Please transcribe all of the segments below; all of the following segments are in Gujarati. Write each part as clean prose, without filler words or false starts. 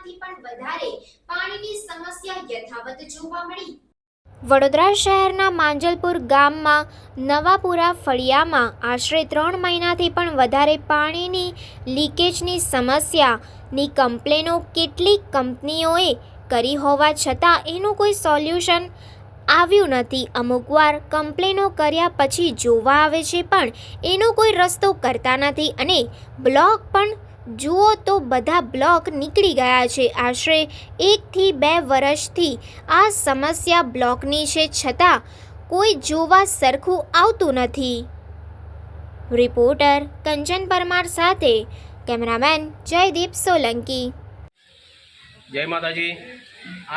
મહિનાથી પણ વધારે પાણીની સમસ્યા યથાવત જોવા મળી। વડોદરા શહેરના માંજલપુર ગામમાં નવાપુરા ફળિયામાં આશરે 3 મહિનાથી પણ વધારે પાણીની લીકેજની સમસ્યાની કમ્પ્લેનો કેટલીક કંપનીઓએ કરી હોવા છતાં એનું કોઈ સોલ્યુશન આવ્યું નથી। અમુકવાર કમ્પ્લેનો કર્યા પછી જોવા આવે છે પણ એનો કોઈ રસ્તો કરતા નથી અને બ્લોક પણ જુઓ તો બધા બ્લોક નીકળી ગયા છે। આશરે 1 થી 2 વર્ષથી આ સમસ્યા બ્લોકની છે છતાં કોઈ જોવા સરખું આવતું નથી। રિપોર્ટર કંચન પરમાર સાથે કેમેરામેન જયદીપ સોલંકી। जय माताजी।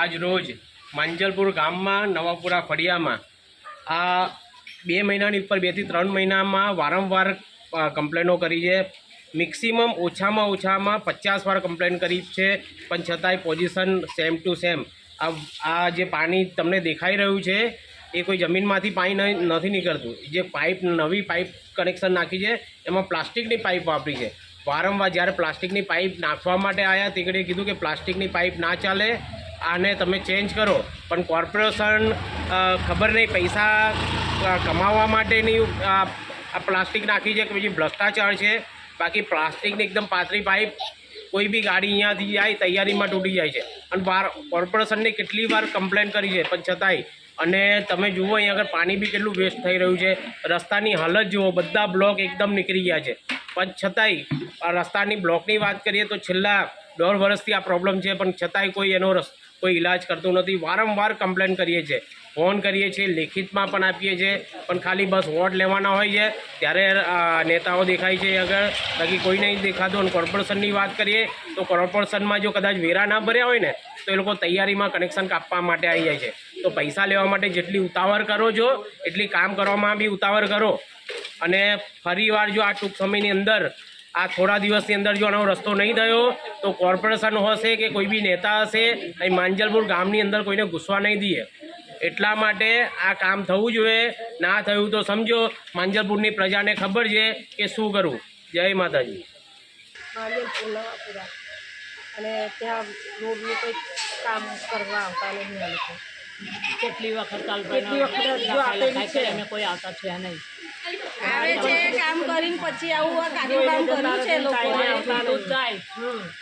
आज रोज માંજલપુર ગામમાં નવાપુરા ફળિયામાં આ 2 મહિનાની ઉપર 2 થી 3 મહિનામાં વારંવાર કમ્પ્લેનો કરી છે। મેક્સિમમ ઓછામાં 50 વાર કમ્પ્લેન કરી છે પણ છતાંય પોઝિશન સેમ ટુ સેમ। આ જે પાણી તમને દેખાઈ રહ્યું છે એ કોઈ જમીનમાંથી પાણી નથી નીકળતું। જે પાઇપ નવી પાઇપ કનેક્શન નાખી છે એમાં પ્લાસ્ટિકની પાઇપ વાપરી છે। વારંવાર જ્યારે પ્લાસ્ટિકની પાઇપ નાખવા માટે આવ્યા તે ઘડીએ કીધું કે પ્લાસ્ટિકની પાઇપ ના ચાલે, આને તમે ચેન્જ કરો, પણ કોર્પોરેશન ખબર નહીં પૈસા કમાવા માટેની આ પ્લાસ્ટિક નાખી છે કે પછી ભ્રષ્ટાચાર છે। બાકી પ્લાસ્ટિકની એકદમ પાતળી પાઇપ કોઈ બી ગાડી અહીંયાથી જાય તૈયારીમાં તૂટી જાય છે અને કોર્પોરેશનને કેટલી વાર કમ્પ્લેન કરી છે પણ છતાંય। અને તમે જુઓ અહીં આગળ પાણી બી કેટલું વેસ્ટ થઈ રહ્યું છે। રસ્તાની હાલત જુઓ, બધા બ્લોક એકદમ નીકળી ગયા છે પણ છતાંય રસ્તાની બ્લોકની વાત કરીએ તો છેલ્લા 1.5 વર્ષથી આ પ્રોબ્લેમ છે પણ છતાંય કોઈ એનો કોઈ ઇલાજ કરતું નથી। વારંવાર કમ્પ્લેન કરીએ છીએ, ફોન કરીએ છીએ, લેખિતમાં પણ આપીએ છીએ પણ ખાલી બસ વોટ લેવાના હોય છે ત્યારે નેતાઓ દેખાય છે આગળ, બાકી કોઈ નહીં દેખાતું। અને કોર્પોરેશનની વાત કરીએ તો કોર્પોરેશનમાં જો કદાચ વેરા ના ભર્યા હોય ને તો એ લોકો તૈયારીમાં કનેક્શન કાપવા માટે આવી જાય છે। તો પૈસા લેવા માટે જેટલી ઉતાવળ કરો છો એટલી કામ કરવામાં બી ઉતાવળ કરો। અને ફરીવાર જો આ ટૂંક સમયની અંદર આ થોડા દિવસની અંદર જો આનો રસ્તો નહીં થયો તો કોર્પોરેશન હશે કે કોઈ બી નેતા હશે અહીં માંજલપુર ગામની અંદર કોઈને ઘૂસવા નહીં દઈએ। એટલા માટે આ કામ થવું જોઈએ। ના થયું તો સમજો માંજલપુરની પ્રજાને ખબર છે કે શું કરવું। જય માતાજી। માંજલપુર નવાપુરા અને ત્યાં રોડનું કંઈક કામ કરવા આવતા નહીં આ લોકો। કેટલી વખત જો આપેલી છે કોઈ આવતા છે નહીં, આવે છે કામ કરીને પછી આવું આ કાચું કામ કર્યું છે લોકોએ। જાય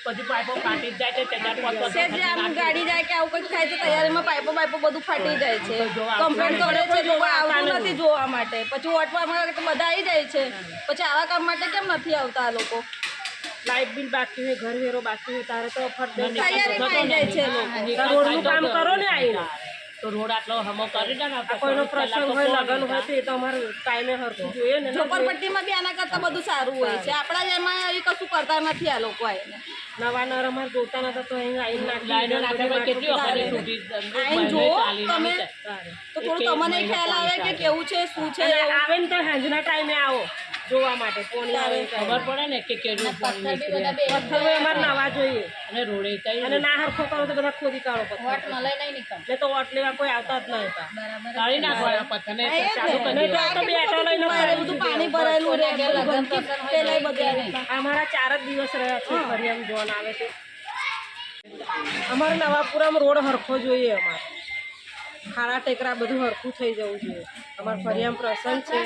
પછી પાઇપો ફાટી જ જાય છે। જે આમ ગાડી જાય કે આવું કંઈક થાય છે તૈયારીમાં પાઇપો બધું ફાટી જાય છે। કમ્પ્લેન કરે છે લોકો આવતું નથી જોવા માટે, પછી વોટવામાં બધા આવી જાય છે પછી આવા કામ માટે કેમ નથી આવતા આ લોકો? લાઇટ બિલ બાકી હોય, ઘર વેરો બાકી હોય તારે તો તૈયારીમાં આવી જાય છે લોકો। રોડનું કામ કરો ને આવીને તો રોડ આટલો હમો કરી દે ને। કોઈનો પ્રસંગ હોય, લગ્ન હોય તો એ તો અમારે ટાઈમે હરખું જોઈએ ને। ઝોપડપટ્ટીમાં બી આના કરતાં બધું સારું હોય છે, આપણા જ એમાં એ કશું કરતા નથી આ લોકો આવીને। નવા નર અમારે જોતા નતા તો અહીં આવીને કેટલી વખત તૂટી જો તમે તો થોડું તમને ખ્યાલ આવે કે કેવું છે શું છે। આવે ને તો સાંજના ટાઈમે આવો જોવા માટે, ફોન આવે ખબર પડે ને કે કેટલું પથ્થર અમારે નવા જોઈએ અને રોડે કઈ અને ના હરખો કરો તો બધા ખોદી કાઢો પથ્થર। એટલે તો વોટ લેવા કોઈ આવતા જ નતા, કાઢી નાખવાના પથ્થરને ચાલુ કરી બધું પાણી ભરાયેલું રહે। અમારા 4 જ દિવસ રહ્યા છે ફરિયામાં જોન આવે છે। અમારે નવાપુરામાં રોડ હરખો જોઈએ, અમારે ખાડા ટેકરા બધું હરખું થઈ જવું જોઈએ। અમારે ફરિયામાં પ્રસંગ છે,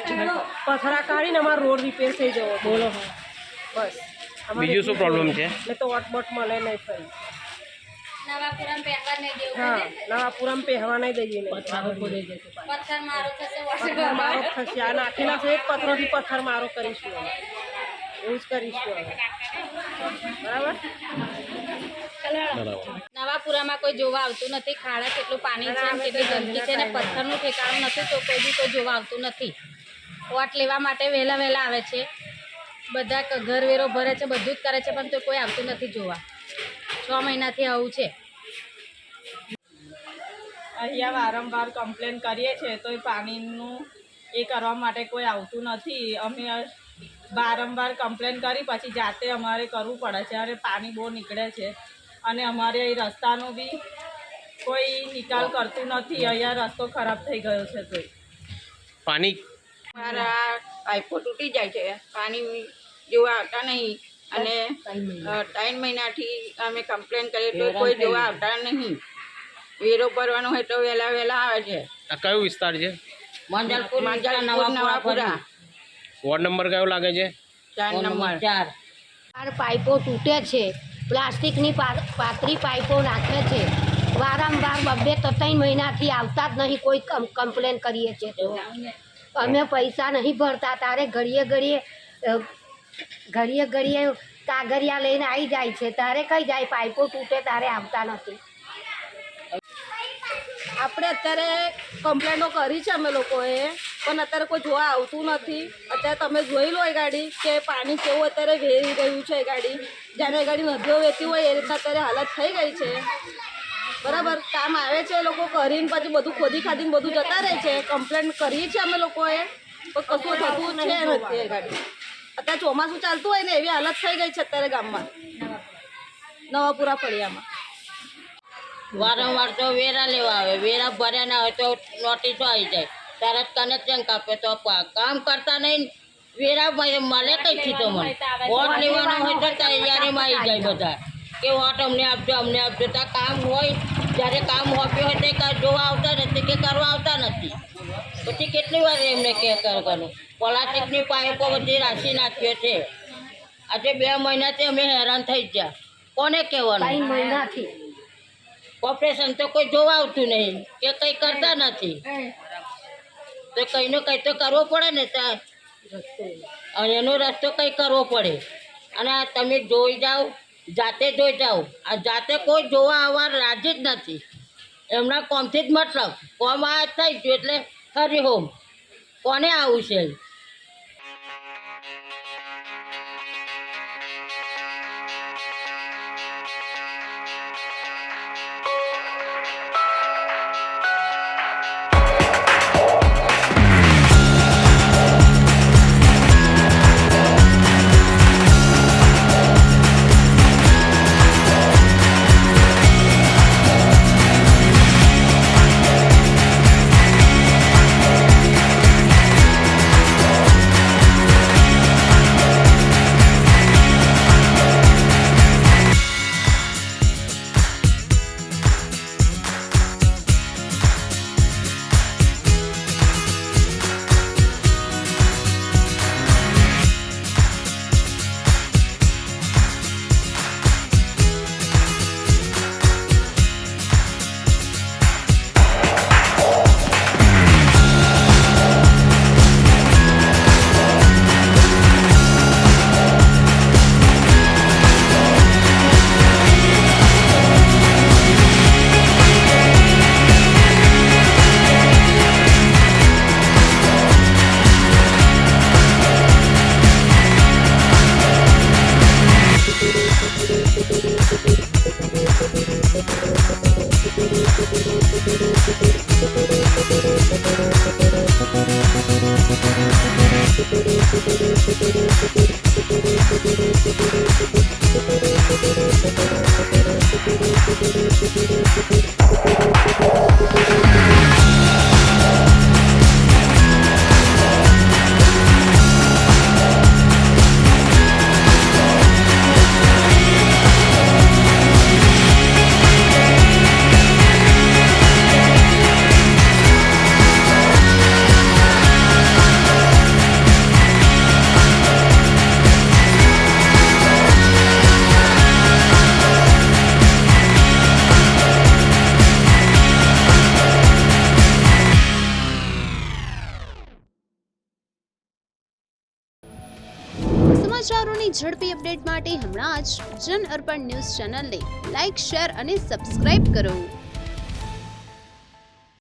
પથરા કાઢીને અમારો રોડ રિપેર થઈ જવો બોલો બસ। બીજું શું પ્રોબ્લેમ છે? એટલે તો વોટ મળે નહીં ફરી। હા, નવાપુરામાં પહેવા નહીં દઈએ નહીં, પથ્થર મારો થશે। આ નાખેલા છે એક પથ્થરથી પથ્થર મારો કરીશું અમે, એવું જ કરીશું અમે, બરાબર? નવાપુરામાં કોઈ જોવા આવતું નથી। ખાડા કેટલું પાણી છે, કેટલી ગંદકી છે ને પથ્થરનું ઠેકાણું નથી તો કોઈ જોવા આવતું નથી। વોટ લેવા માટે વહેલા આવે છે, બધા ઘર વેરો ભરે છે, બધું જ કરે છે પણ તો કોઈ આવતું નથી જોવા। 6 મહિનાથી આવું છે। અહીંયા વારંવાર કમ્પ્લેન કરીએ છીએ તો એ પાણીનું એ કરવા માટે કોઈ આવતું નથી। અમે વારંવાર કમ્પ્લેન કરી પછી જાતે અમારે કરવું પડે છે અને પાણી બહુ નીકળે છે અને અમારે અહીં રસ્તાનો બી કોઈ નિકાલ કરતું નથી। અહીંયા રસ્તો ખરાબ થઈ ગયો છે તો પાણી મારા પાઇપો તૂટી જાય છે, પાણી જેવા આવતા નહીં, અને 3 મહિનાથી અમે કમ્પ્લેન કરીએ તો કોઈ જોવા આવતા નહીં. વેરો ભરવાનો હોય તો વહેલા આવે છે. આ કયો વિસ્તાર છે? માંજલપુર નવાપુરા. વોર્ડ નંબર કયો લાગે છે? 4 નંબર. પાઇપો તૂટે છે, પ્લાસ્ટિકની પાતળી પાઇપો નાખે છે, વારંવાર 2-3 મહિનાથી આવતા જ નહીં. કોઈ કમ્પ્લેન કરીએ છીએ તો અમે પૈસા નહીં ભરતા, તારે ઘડીએ કાગળિયા લઈને આવી જાય છે, તારે કઈ જાય પાઇપો તૂટે તારે આવતા નથી. આપણે અત્યારે કમ્પ્લેનો કરી છે અમે લોકોએ, પણ અત્યારે કોઈ જોવા આવતું નથી. અત્યારે તમે જોઈ લો એ ગાડી કે પાણી કેવું અત્યારે વહી રહ્યું છે. એ ગાડી જ્યારે ગાડી નદીઓ વહેતી હોય એ રીતના અત્યારે હાલત થઈ ગઈ છે. બરાબર, કામ આવે છે એ લોકો કરીને પછી બધું ખોદી ખાદીને બધું જતા રહે છે. કમ્પ્લેન કરીએ છીએ અમે લોકોએ, પણ કશું થતું છે નથી. એ ગાડી અત્યારે ચોમાસું ચાલતું હોય ને એવી હાલત થઈ ગઈ છે અત્યારે ગામમાં, નવાપુરા ફળિયામાં. વારંવાર તો વેરા લેવા આવે, વેરા ભર્યા ના હોય તો નોટિસો આવી જાય, તરત કનેક્શન કાપે તો કામ કરતા નહીં. વેરા મળે કઈથી તો મને વોટ લેવાનો હોય તો તૈયારીમાં આવી જાય બધા કે વોટ અમને આપજો. ત્યાં કામ હોય, જ્યારે કામ હોપ્યું હોય તે જોવા આવતા નથી કે કરવા આવતા નથી. પછી કેટલી વાર એમને કે કરવાનું. પ્લાસ્ટિકની પાઇપો બધી રાશી નાખ્યો છે. આજે 2 મહિનાથી અમે હેરાન થઈ ગયા. કોને કહેવાનું? 3 મહિનાથી કોર્પોરેશન તો કોઈ જોવા આવતું નહીં કે કંઈ કરતા નથી. તો કંઈનો કંઈ તો કરવો પડે ને. અને એનો રસ્તો કંઈ કરવો પડે. અને આ તમે જોઈ જાઓ, જાતે જોઈ જાઓ. આ જાતે કોઈ જોવા આવવા રાજી જ નથી. એમના કોમથી જ મતલબ કોમ આ થઈ ગયું એટલે હરી હોમ. કોને આવું છે? સમાચારોની ઝડપી અપડેટ માટે હમણાં જ જન અર્પણ ન્યૂઝ ચેનલને લાઇક, શેર અને સબસ્ક્રાઇબ કરો.